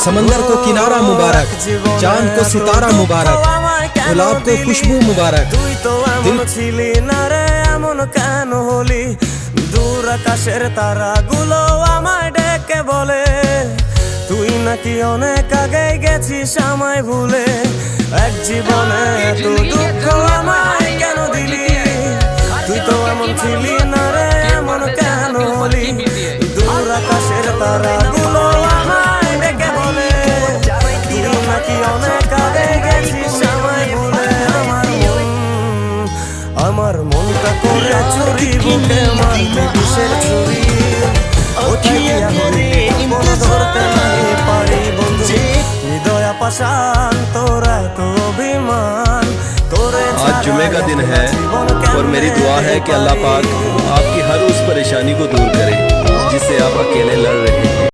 समंदर को किनारा मुबारक, चांद को सितारा मुबारक, गुलाब को खुशबू मुबारक। তুই তো এমন ছিলি না রে, এমন কেন হলি? দূর আকাশের তারাগুলো আমায় ডেকে বলে তুই নাকি অনেক আগে গেছিস আমায় ভুলে। এক জীবনে এত দুঃখ আমায় কেন দিলি? তুই তো এমন ছিলি না রে, এমন কেন হলি? দূর আকাশের তারাগুলো আমায় ডেকে বলে তুই নাকি অনেক আগে গেছিস আমায় ভুলে। আমার মনটা করে চুরি বুকে মারতে কিসের ছুরি? ধরতে নাই পারি বন্ধু, হৃদয় পাষাণ তোর এত অভিমান। आज जुमे का दिन है और मेरी दुआ है कि अल्लाह पाक आपकी हर उस परेशानी को दूर करे जिससे आप अकेले लड़ रहे हैं।